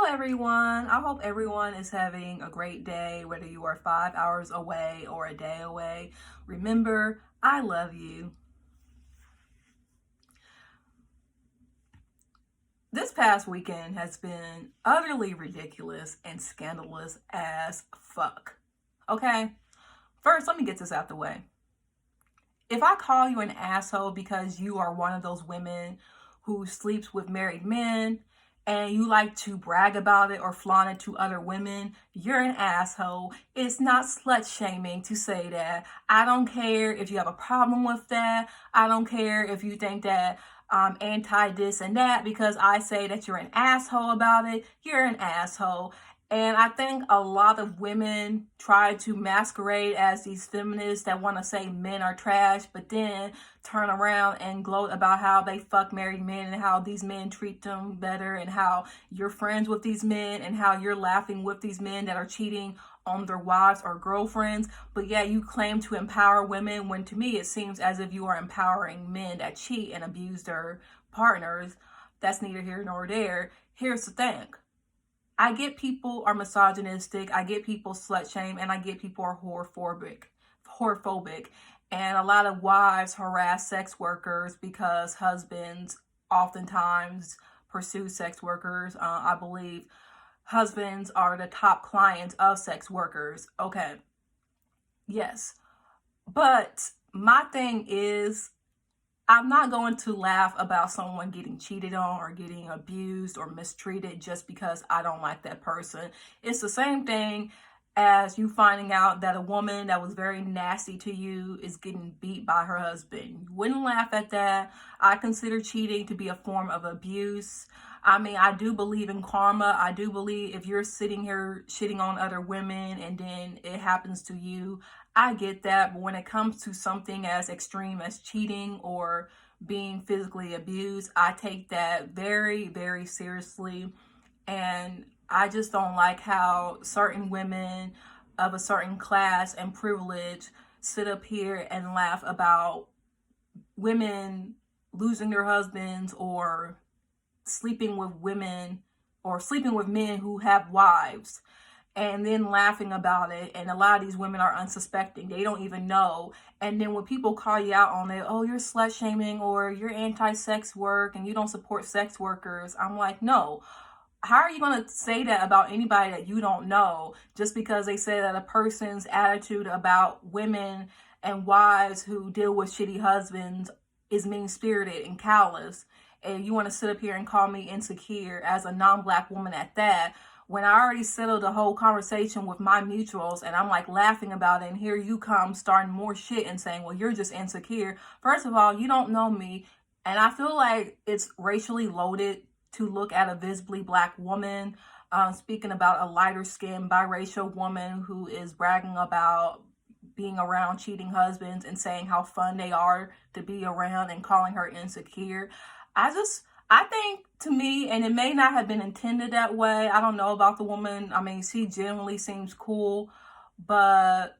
everyone. I hope everyone is having a great day, whether you are 5 hours away or a day away. Remember, I love you. This past weekend has been utterly ridiculous and scandalous as fuck. Okay? First, let me get this out the way. If I call you an asshole because you are one of those women who sleeps with married men and you like to brag about it or flaunt it to other women, you're an asshole. It's not slut shaming to say that. I don't care if you have a problem with that. I don't care if you think that I'm anti this and that because I say that you're an asshole about it. You're an asshole. And I think a lot of women try to masquerade as these feminists that want to say men are trash, but then turn around and gloat about how they fuck married men and how these men treat them better and how you're friends with these men and how you're laughing with these men that are cheating on their wives or girlfriends. But yeah, you claim to empower women when to me it seems as if you are empowering men that cheat and abuse their partners. That's neither here nor there. Here's the thing. I get people are misogynistic, I get people slut shame, and I get people are whorephobic. And a lot of wives harass sex workers because husbands oftentimes pursue sex workers. I believe husbands are the top clients of sex workers. Okay, yes. But my thing is, I'm not going to laugh about someone getting cheated on or getting abused or mistreated just because I don't like that person. It's the same thing as you finding out that a woman that was very nasty to you is getting beat by her husband. You wouldn't laugh at that. I consider cheating to be a form of abuse. I mean, I do believe in karma. I do believe if you're sitting here shitting on other women and then it happens to you, I get that. But when it comes to something as extreme as cheating or being physically abused, I take that very, very seriously. And I just don't like how certain women of a certain class and privilege sit up here and laugh about women losing their husbands or sleeping with women or sleeping with men who have wives and then laughing about it. And a lot of these women are unsuspecting. They don't even know. And then when people call you out on it, oh, you're slut shaming or you're anti-sex work and you don't support sex workers. I'm like, no. How are you going to say that about anybody that you don't know just because they say that a person's attitude about women and wives who deal with shitty husbands is mean-spirited and callous? And you want to sit up here and call me insecure as a non-black woman at that, when I already settled the whole conversation with my mutuals and I'm like laughing about it, and here you come starting more shit and saying, well, you're just insecure. First of all, you don't know me. And I feel like it's racially loaded to look at a visibly black woman speaking about a lighter skinned biracial woman who is bragging about being around cheating husbands and saying how fun they are to be around and calling her insecure. I think to me, and it may not have been intended that way. I don't know about the woman. I mean, she generally seems cool, but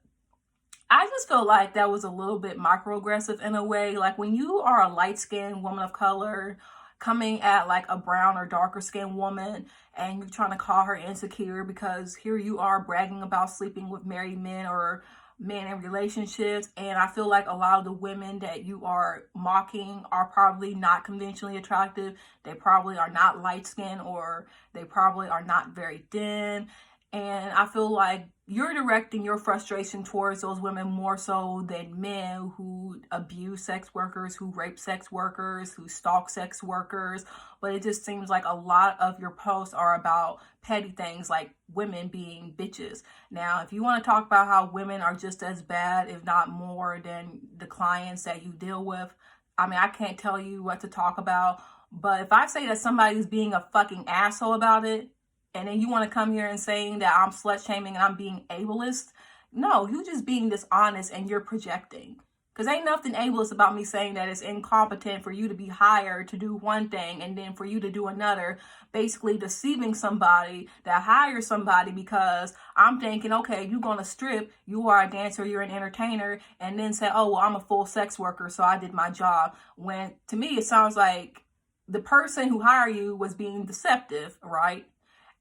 I just feel like that was a little bit microaggressive in a way. Like when you are a light-skinned woman of color coming at like a brown or darker skinned woman and you're trying to call her insecure because here you are bragging about sleeping with married men or men in relationships. And I feel like a lot of the women that you are mocking are probably not conventionally attractive. They probably are not light skinned or they probably are not very thin. And I feel like you're directing your frustration towards those women more so than men who abuse sex workers, who rape sex workers, who stalk sex workers. But it just seems like a lot of your posts are about petty things like women being bitches. Now, if you want to talk about how women are just as bad, if not more, than the clients that you deal with, I mean, I can't tell you what to talk about. But if I say that somebody's being a fucking asshole about it, and then you want to come here and saying that I'm slut shaming and I'm being ableist. No, you just being dishonest and you're projecting. Because ain't nothing ableist about me saying that it's incompetent for you to be hired to do one thing and then for you to do another, basically deceiving somebody that hires somebody because I'm thinking, okay, you're going to strip, you are a dancer, you're an entertainer, and then say, oh, well, I'm a full sex worker, so I did my job. When to me, it sounds like the person who hired you was being deceptive, right?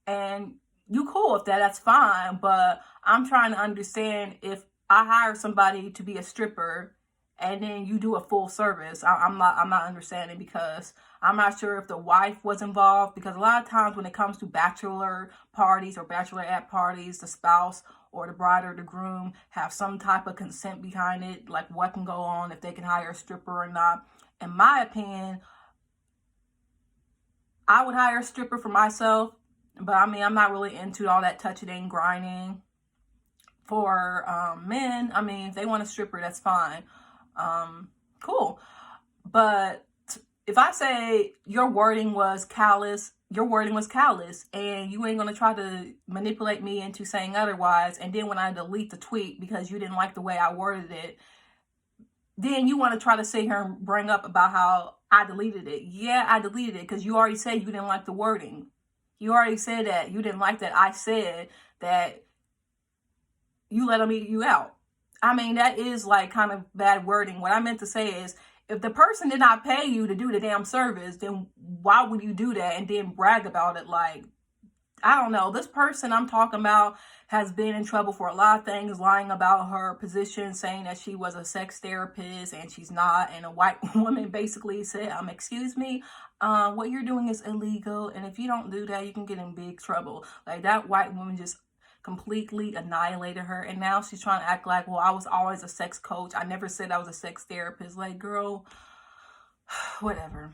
And you cool with that, that's fine. But I'm trying to understand, if I hire somebody to be a stripper and then you do a full service, I'm not understanding, because I'm not sure if the wife was involved, because a lot of times when it comes to bachelor parties or bachelorette parties, the spouse or the bride or the groom have some type of consent behind it, like what can go on, if they can hire a stripper or not. In my opinion, I would hire a stripper for myself, but I mean, I'm not really into all that touching and grinding. For men, I mean, if they want a stripper, that's fine. Cool. But if I say your wording was callous, and you ain't going to try to manipulate me into saying otherwise, and then when I delete the tweet because you didn't like the way I worded it, then you want to try to sit here and bring up about how I deleted it. Yeah, I deleted it because you already said you didn't like the wording. You already said that you didn't like that I said that you let them eat you out. I mean, that is like kind of bad wording. What I meant to say is, if the person did not pay you to do the damn service, then why would you do that and then brag about it? Like, I don't know. This person I'm talking about has been in trouble for a lot of things, lying about her position, saying that she was a sex therapist and she's not. And a white woman basically said, excuse me, what you're doing is illegal. And if you don't do that, you can get in big trouble. Like, that white woman just completely annihilated her. And now she's trying to act like, well, I was always a sex coach. I never said I was a sex therapist. Like, girl, whatever.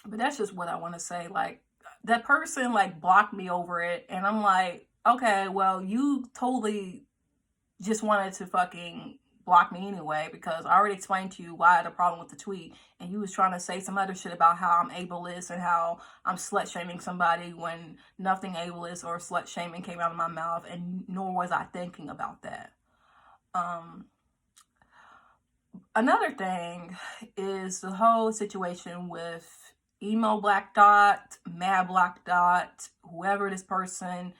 But that's just what I want to say. Like, that person like blocked me over it, and I'm like, okay, well, you totally just wanted to fucking block me anyway, because I already explained to you why I had a problem with the tweet, and you was trying to say some other shit about how I'm ableist and how I'm slut shaming somebody, when nothing ableist or slut shaming came out of my mouth, and nor was I thinking about that. Another thing is the whole situation with EmoBlackThot, MadBlackThot, whoever this person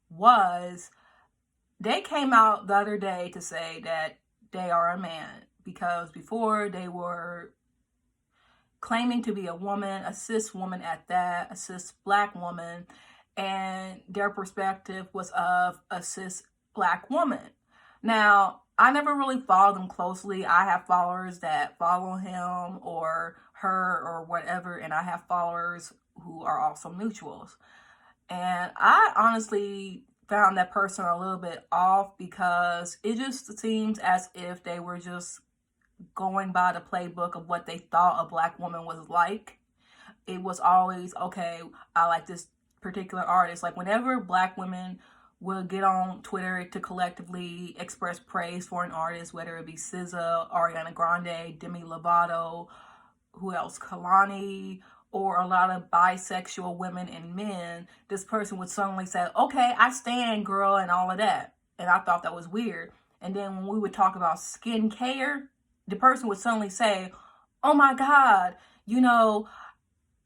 was. They came out the other day to say that they are a man, because before they were claiming to be a woman, a cis woman at that, a cis black woman, and their perspective was of a cis black woman. Now, I never really followed them closely. I have followers that follow him or her or whatever, and I have followers who are also mutuals. And I honestly found that person a little bit off, because it just seems as if they were just going by the playbook of what they thought a black woman was like. It was always, okay, I like this particular artist. Like, whenever black women would get on Twitter to collectively express praise for an artist, whether it be SZA, Ariana Grande, Demi Lovato, who else, Kalani, or a lot of bisexual women and men, this person would suddenly say, okay, I stand, girl, and all of that. And I thought that was weird. And then when we would talk about skincare, the person would suddenly say, oh my God, you know,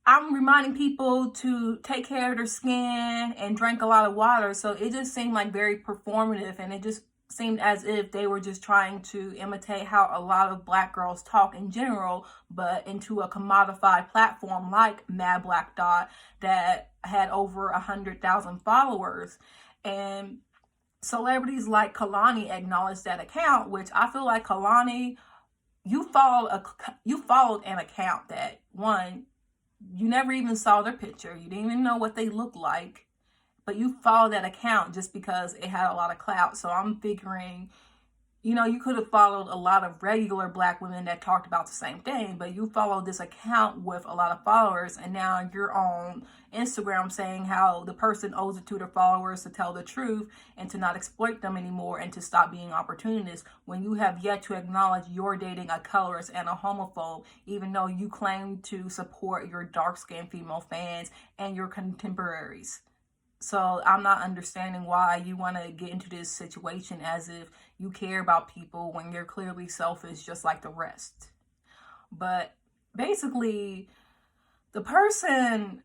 I'm reminding people to take care of their skin and drink a lot of water. So it just seemed like very performative, and it just seemed as if they were just trying to imitate how a lot of black girls talk in general, but into a commodified platform like MadBlackThot that had over 100,000 followers. And celebrities like Kalani acknowledged that account, which I feel like, Kalani, you followed an account that, one, you never even saw their picture. You didn't even know what they looked like. But you followed that account just because it had a lot of clout. So I'm figuring, you could have followed a lot of regular black women that talked about the same thing, but you followed this account with a lot of followers, and now you're on Instagram saying how the person owes it to their followers to tell the truth and to not exploit them anymore and to stop being opportunists, when you have yet to acknowledge you're dating a colorist and a homophobe, even though you claim to support your dark-skinned female fans and your contemporaries. So I'm not understanding why you want to get into this situation as if you care about people when you're clearly selfish just like the rest. But basically, the person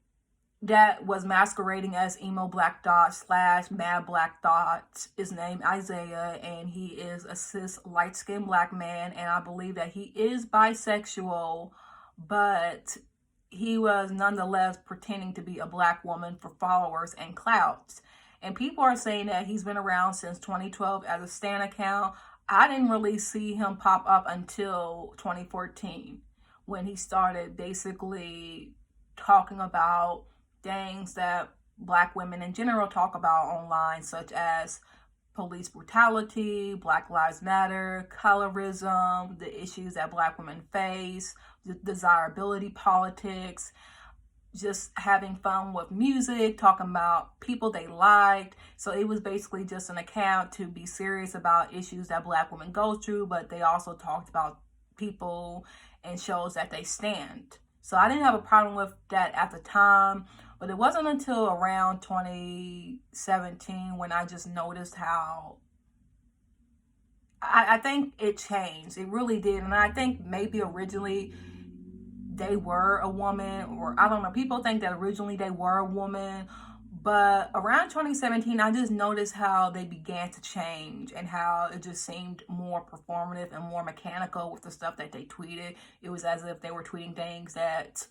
that was masquerading as EmoBlackThot / MadBlackThot is named Isaiah, and he is a cis light-skinned black man, and I believe that he is bisexual, but he was nonetheless pretending to be a black woman for followers and clout. And people are saying that he's been around since 2012 as a Stan account. I didn't really see him pop up until 2014 when he started basically talking about things that black women in general talk about online, such as police brutality, Black Lives Matter, colorism, the issues that black women face, desirability politics, just having fun with music, talking about people they liked. So it was basically just an account to be serious about issues that black women go through, but they also talked about people and shows that they stand. So I didn't have a problem with that at the time, but it wasn't until around 2017 when I just noticed how I think it changed. It really did. And I think maybe originally they were a woman, or I don't know. People think that originally they were a woman, but around 2017, I just noticed how they began to change and how it just seemed more performative and more mechanical with the stuff that they tweeted. It was as if they were tweeting things that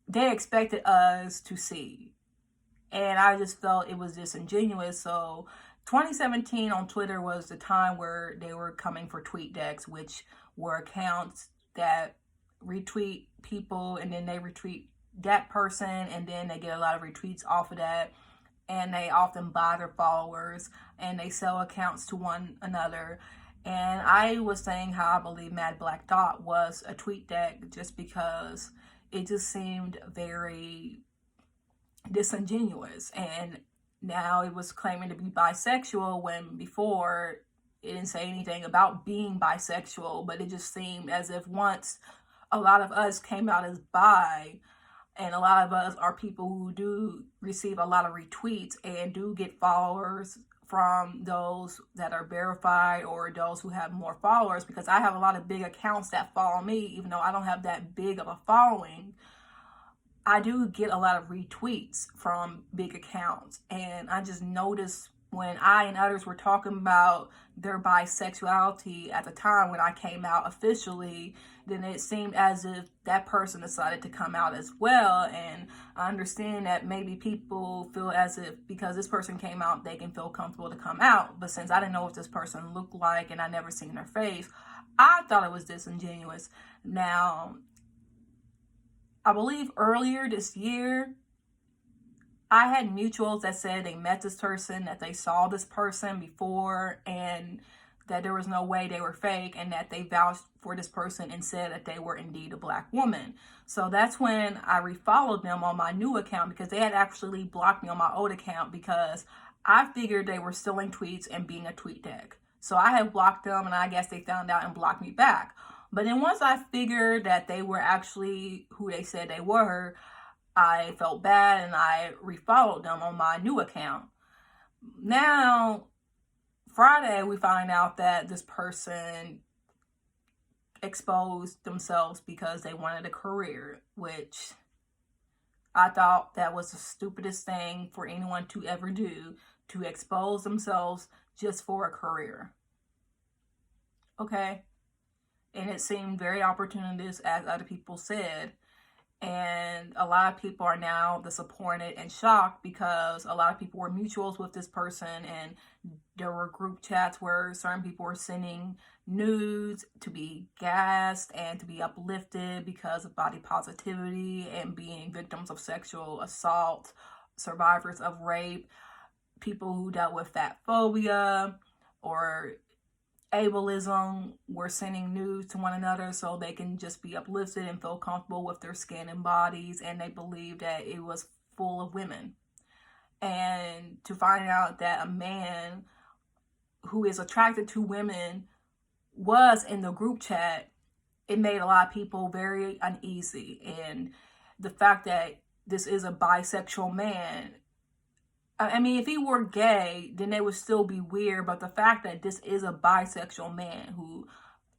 they expected us to see. And I just felt it was disingenuous. So 2017 on Twitter was the time where they were coming for TweetDecks, which were accounts that retweet people and then they retweet that person and then they get a lot of retweets off of that, and they often buy their followers and they sell accounts to one another. And I was saying how I believe EmoBlackThot was a TweetDeck just because it just seemed very disingenuous. And now it was claiming to be bisexual when before it didn't say anything about being bisexual, but it just seemed as if once a lot of us came out as bi, and a lot of us are people who do receive a lot of retweets and do get followers from those that are verified or those who have more followers, because I have a lot of big accounts that follow me, even though I don't have that big of a following. I do get a lot of retweets from big accounts, and I just noticed when I and others were talking about their bisexuality at the time when I came out officially, then it seemed as if that person decided to come out as well. And I understand that maybe people feel as if because this person came out, they can feel comfortable to come out. But since I didn't know what this person looked like and I never seen their face, I thought it was disingenuous. Now, I believe earlier this year, I had mutuals that said they met this person, that they saw this person before, and that there was no way they were fake, and that they vouched for this person and said that they were indeed a black woman. So that's when I refollowed them on my new account, because they had actually blocked me on my old account because I figured they were stealing tweets and being a TweetDeck. So I had blocked them, and I guess they found out and blocked me back. But then once I figured that they were actually who they said they were, I felt bad and I refollowed them on my new account. Now, Friday, we find out that this person exposed themselves because they wanted a career, which I thought that was the stupidest thing for anyone to ever do, to expose themselves just for a career. Okay? And it seemed very opportunist, as other people said. And a lot of people are now disappointed and shocked because a lot of people were mutuals with this person, and there were group chats where certain people were sending nudes to be gassed and to be uplifted because of body positivity and being victims of sexual assault, survivors of rape, people who dealt with fat phobia or ableism were sending nudes to one another so they can just be uplifted and feel comfortable with their skin and bodies, and they believed that it was full of women. And to find out that a man who is attracted to women was in the group chat, it made a lot of people very uneasy. And the fact that this is a bisexual man, I mean, if he were gay, then they would still be weird. But the fact that this is a bisexual man who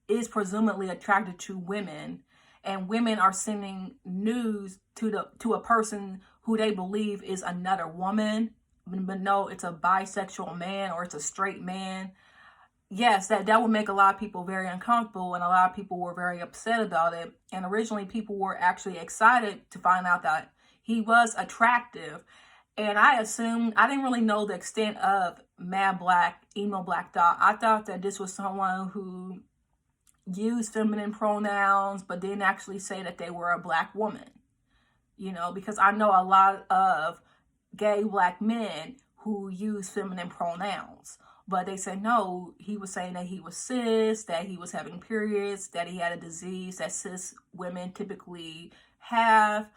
is presumably attracted to women, and women are sending nudes to a person who they believe is another woman, but no, it's a bisexual man or it's a straight man. yes, that would make a lot of people very uncomfortable, and a lot of people were very upset about it. And originally, people were actually excited to find out that he was attractive. And I assumed, I didn't really know the extent of Mad Black, EmoBlackThot. I thought that this was someone who used feminine pronouns, but didn't actually say that they were a black woman. You know, because I know a lot of gay black men who use feminine pronouns. But they said no, he was saying that he was cis, that he was having periods, that he had a disease that cis women typically have.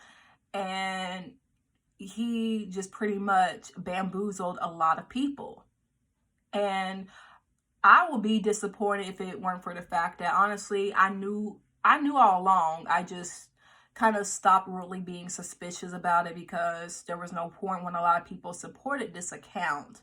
And he just pretty much bamboozled a lot of people. And I would be disappointed if it weren't for the fact that honestly, I knew all along. I just kind of stopped really being suspicious about it because there was no point when a lot of people supported this account.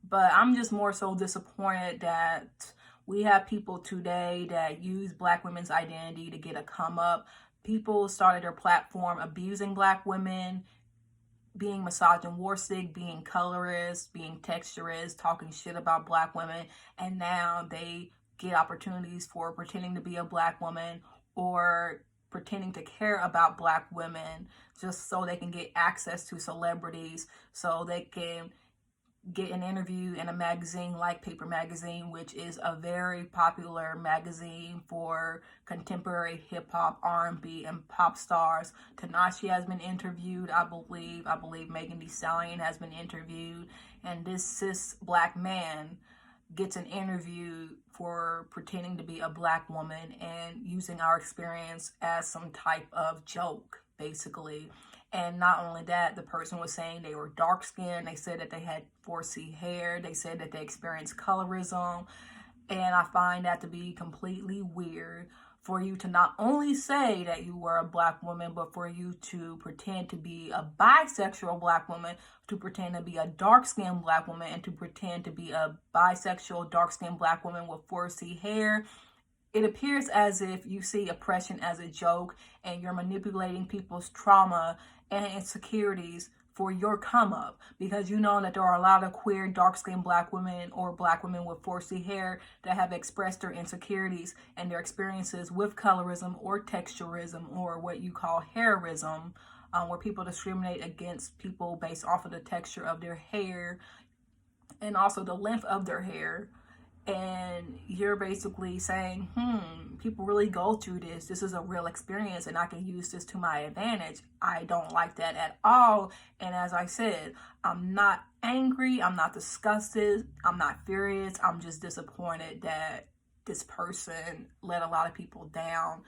But I'm just more so disappointed that we have people today that use black women's identity to get a come up. People started their platform abusing black women, being misogynistic, being colorist, being texturist, talking shit about black women, and now they get opportunities for pretending to be a black woman or pretending to care about black women just so they can get access to celebrities, so they can get an interview in a magazine like Paper Magazine, which is a very popular magazine for contemporary hip-hop, R&B, and pop stars. Tanashi has been interviewed, I believe Megan Thee Stallion has been interviewed, and this cis black man gets an interview for pretending to be a black woman and using our experience as some type of joke, basically. And not only that, the person was saying they were dark skinned. They said that they had 4C hair. They said that they experienced colorism. And I find that to be completely weird for you to not only say that you were a black woman, but for you to pretend to be a bisexual black woman, to pretend to be a dark-skinned black woman, and to pretend to be a bisexual dark-skinned black woman with 4C hair. It appears as if you see oppression as a joke and you're manipulating people's trauma and insecurities for your come up, because you know that there are a lot of queer dark-skinned black women or black women with 4C hair that have expressed their insecurities and their experiences with colorism or texturism or what you call hairism, where people discriminate against people based off of the texture of their hair and also the length of their hair. And you're basically saying, people really go through this. This is a real experience and I can use this to my advantage. I don't like that at all. And as I said, I'm not angry. I'm not disgusted. I'm not furious. I'm just disappointed that this person let a lot of people down.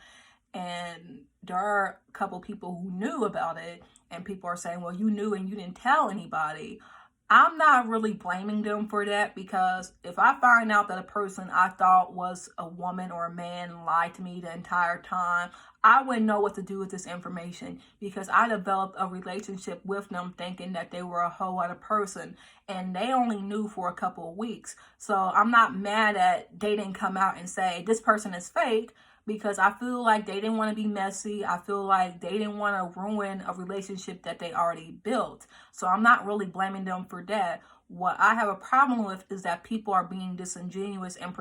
And there are a couple people who knew about it, and people are saying, well, you knew and you didn't tell anybody. I'm not really blaming them for that, because if I find out that a person I thought was a woman or a man lied to me the entire time, I wouldn't know what to do with this information, because I developed a relationship with them thinking that they were a whole other person, and they only knew for a couple of weeks. So I'm not mad that they didn't come out and say this person is fake, because I feel like they didn't want to be messy. I feel like they didn't want to ruin a relationship that they already built. So I'm not really blaming them for that. What I have a problem with is that people are being disingenuous and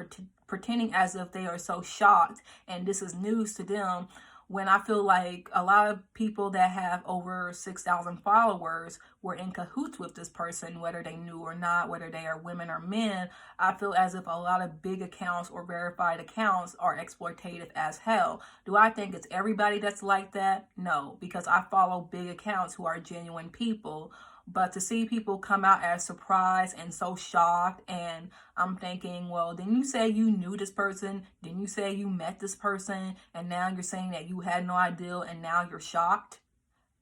pretending as if they are so shocked and this is news to them, when I feel like a lot of people that have over 6,000 followers were in cahoots with this person, whether they knew or not, whether they are women or men. I feel as if a lot of big accounts or verified accounts are exploitative as hell. Do I think it's everybody that's like that? No, because I follow big accounts who are genuine people. But to see people come out as surprised and so shocked, and I'm thinking, well, didn't you say you knew this person? Didn't you say you met this person? And now you're saying that you had no idea and now you're shocked?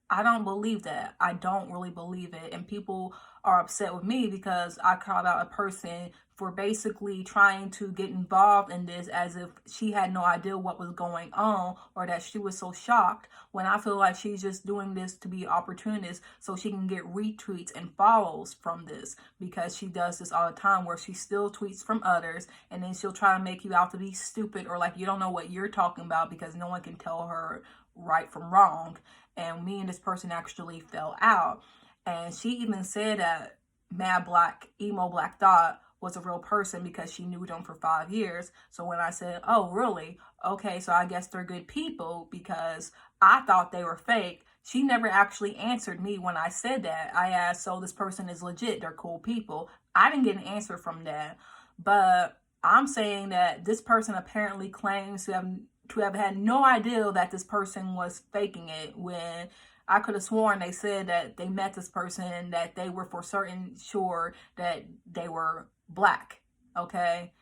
I don't believe that. I don't really believe it. And people are upset with me because I called out a person for basically trying to get involved in this as if she had no idea what was going on, or that she was so shocked, when I feel like she's just doing this to be opportunist so she can get retweets and follows from this, because she does this all the time where she still tweets from others and then she'll try to make you out to be stupid or like you don't know what you're talking about, because no one can tell her right from wrong. And me and this person actually fell out. And she even said that Mad Black, EmoBlackThot was a real person because she knew them for 5 years. So when I said, oh, really? Okay, so I guess they're good people because I thought they were fake. She never actually answered me when I said that. I asked, so this person is legit, they're cool people. I didn't get an answer from that. But I'm saying that this person apparently claims to have had no idea that this person was faking it, when I could have sworn they said that they met this person and that they were for certain sure that they were black, okay?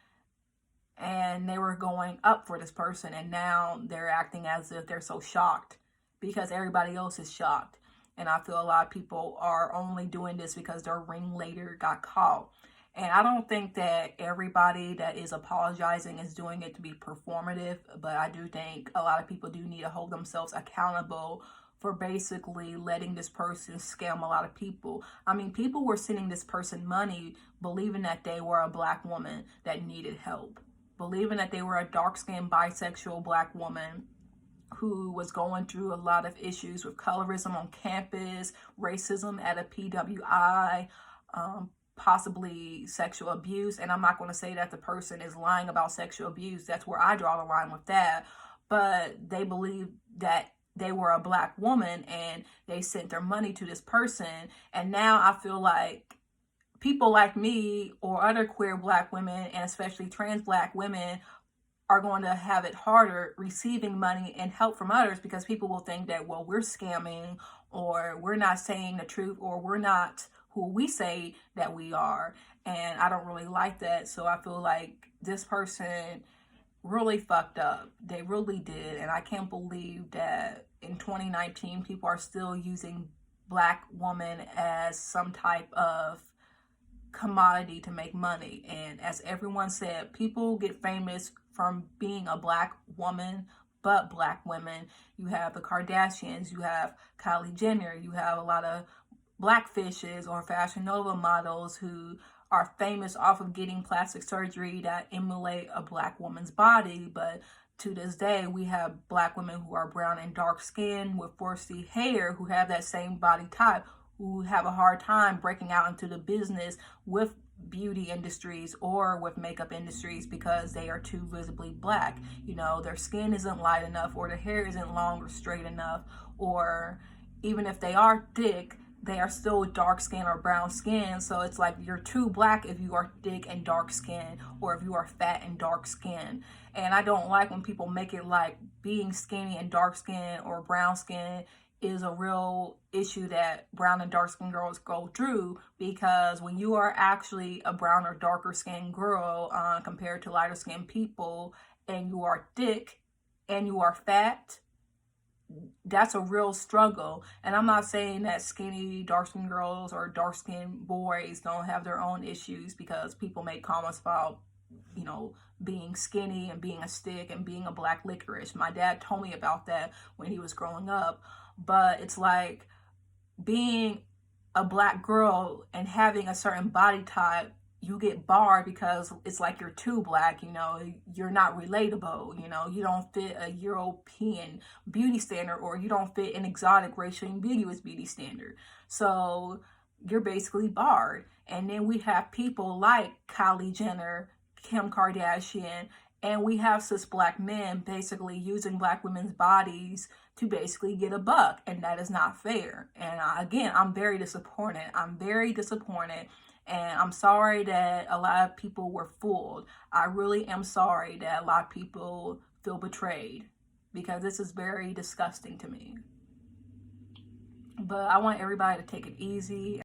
And they were going up for this person, and now they're acting as if they're so shocked because everybody else is shocked. And I feel a lot of people are only doing this because their ringleader got caught. And I don't think that everybody that is apologizing is doing it to be performative, but I do think a lot of people do need to hold themselves accountable for basically letting this person scam a lot of people. I mean, people were sending this person money believing that they were a black woman that needed help, believing that they were a dark-skinned bisexual black woman who was going through a lot of issues with colorism on campus, racism at a PWI, possibly sexual abuse. And I'm not going to say that the person is lying about sexual abuse. That's where I draw the line with that. But they believe that they were a black woman and they sent their money to this person. And now I feel like people like me or other queer black women, and especially trans black women, are going to have it harder receiving money and help from others because people will think that, well, we're scamming, or we're not saying the truth, or we're not who we say that we are. And I don't really like that. So I feel like this person really fucked up. They really did. And I can't believe that in 2019 people are still using black woman as some type of commodity to make money. And as everyone said, people get famous from being a black woman, but black women. You have the Kardashians, you have Kylie Jenner, you have a lot of blackfishes or Fashion Nova models who are famous off of getting plastic surgery that emulate a black woman's body. But to this day, we have black women who are brown and dark skinned with 4C hair who have that same body type, who have a hard time breaking out into the business with beauty industries or with makeup industries because they are too visibly black. You know, their skin isn't light enough, or their hair isn't long or straight enough, or even if they are thick, they are still dark skin or brown skin. So it's like you're too black if you are thick and dark skin, or if you are fat and dark skin. And I don't like when people make it like being skinny and dark skin or brown skin is a real issue that brown and dark skin girls go through, because when you are actually a brown or darker skin girl compared to lighter skinned people, and you are thick and you are fat, that's a real struggle. And I'm not saying that skinny dark-skinned girls or dark-skinned boys don't have their own issues, because people make comments about, you know, being skinny and being a stick and being a black licorice. My dad told me about that when he was growing up. But it's like being a black girl and having a certain body type, you get barred because it's like you're too black, you know, you're not relatable, you know, you don't fit a European beauty standard, or you don't fit an exotic racially ambiguous beauty standard. So you're basically barred. And then we have people like Kylie Jenner, Kim Kardashian, and we have cis black men basically using black women's bodies to basically get a buck. And that is not fair. And again, I'm very disappointed. And I'm sorry that a lot of people were fooled. I really am sorry that a lot of people feel betrayed, because this is very disgusting to me. But I want everybody to take it easy.